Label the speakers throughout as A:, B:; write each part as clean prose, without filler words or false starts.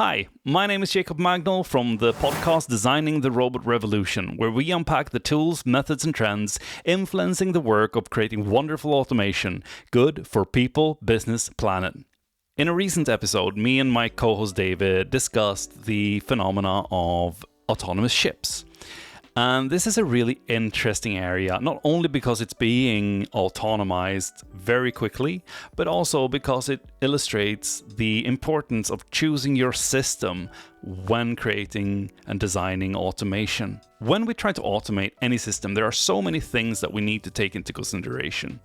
A: Hi, my name is Jacob Magnol from the podcast Designing the Robot Revolution, where we unpack the tools, methods, and trends influencing the work of creating wonderful automation, good for people, business, planet. In a recent episode, me and my co-host David discussed the phenomena of autonomous ships. And this is a really interesting area, not only because it's being autonomized very quickly, but also because it illustrates the importance of choosing your system when creating and designing automation. When we try to automate any system, there are so many things that we need to take into consideration.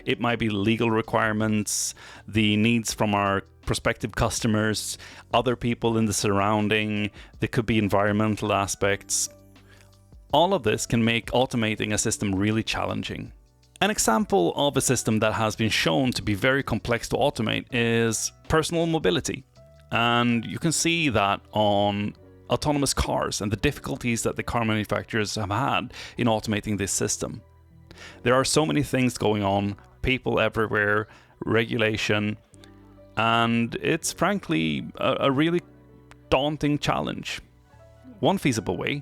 A: It might be legal requirements, the needs from our prospective customers, other people in the surrounding, there could be environmental aspects. All of this can make automating a system really challenging. An example of a system that has been shown to be very complex to automate is personal mobility. And you can see that on autonomous cars and the difficulties that the car manufacturers have had in automating this system. There are so many things going on, people everywhere, regulation, and it's frankly a really daunting challenge. One feasible way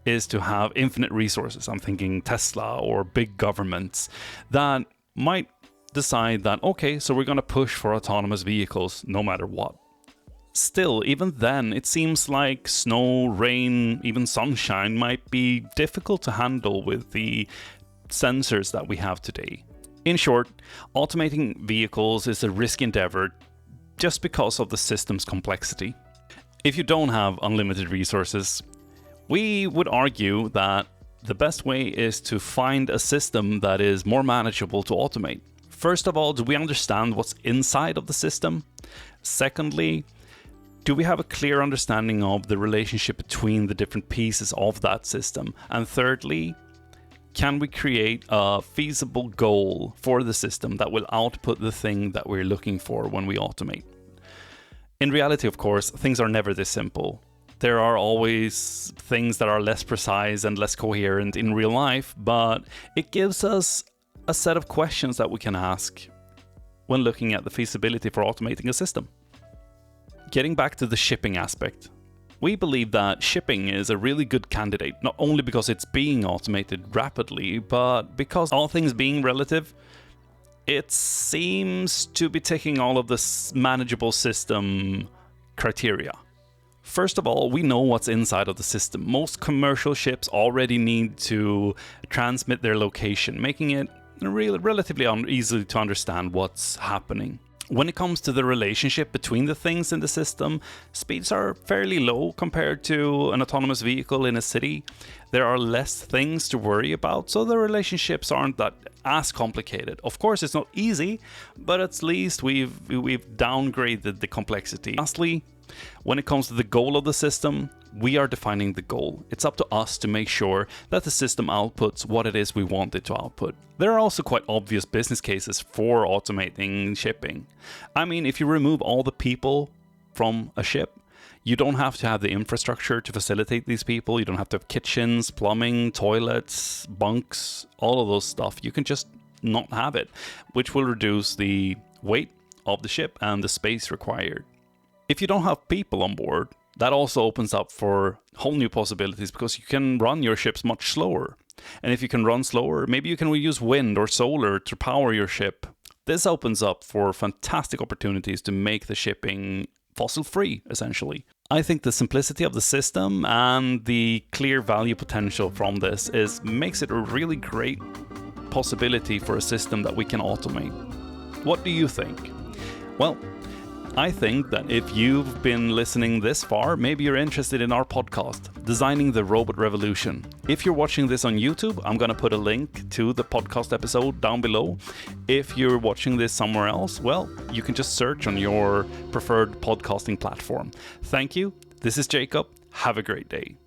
A: is to have infinite resources. I'm thinking Tesla or big governments that might decide that, okay, so we're going to push for autonomous vehicles no matter what. Still, even then, it seems like snow, rain, even sunshine might be difficult to handle with the sensors that we have today. In short, automating vehicles is a risky endeavor just because of the system's complexity. If you don't have unlimited resources, we would argue that the best way is to find a system that is more manageable to automate. First of all, do we understand what's inside of the system? Secondly, do we have a clear understanding of the relationship between the different pieces of that system? And thirdly, can we create a feasible goal for the system that will output the thing that we're looking for when we automate? In reality, of course, things are never this simple. There are always things that are less precise and less coherent in real life, but it gives us a set of questions that we can ask when looking at the feasibility for automating a system. Getting back to the shipping aspect, we believe that shipping is a really good candidate, not only because it's being automated rapidly, but because all things being relative, it seems to be ticking all of the manageable system criteria. First of all, we know what's inside of the system. Most commercial ships already need to transmit their location, making it relatively easy to understand what's happening. When it comes to the relationship between the things in the system, speeds are fairly low compared to an autonomous vehicle in a city. There are less things to worry about, so the relationships aren't that as complicated. Of course, it's not easy, but at least we've downgraded the complexity. Lastly, when it comes to the goal of the system, we are defining the goal. It's up to us to make sure that the system outputs what it is we want it to output. There are also quite obvious business cases for automating shipping. I mean, if you remove all the people from a ship, you don't have to have the infrastructure to facilitate these people. You don't have to have kitchens, plumbing, toilets, bunks, all of those stuff. You can just not have it, which will reduce the weight of the ship and the space required. If you don't have people on board, that also opens up for whole new possibilities because you can run your ships much slower. And if you can run slower, maybe you can use wind or solar to power your ship. This opens up for fantastic opportunities to make the shipping fossil-free, essentially. I think the simplicity of the system and the clear value potential from this makes it a really great possibility for a system that we can automate. What do you think? Well, I think that if you've been listening this far, maybe you're interested in our podcast, Designing the Robot Revolution. If you're watching this on YouTube, I'm going to put a link to the podcast episode down below. If you're watching this somewhere else, well, you can just search on your preferred podcasting platform. Thank you. This is Jacob. Have a great day.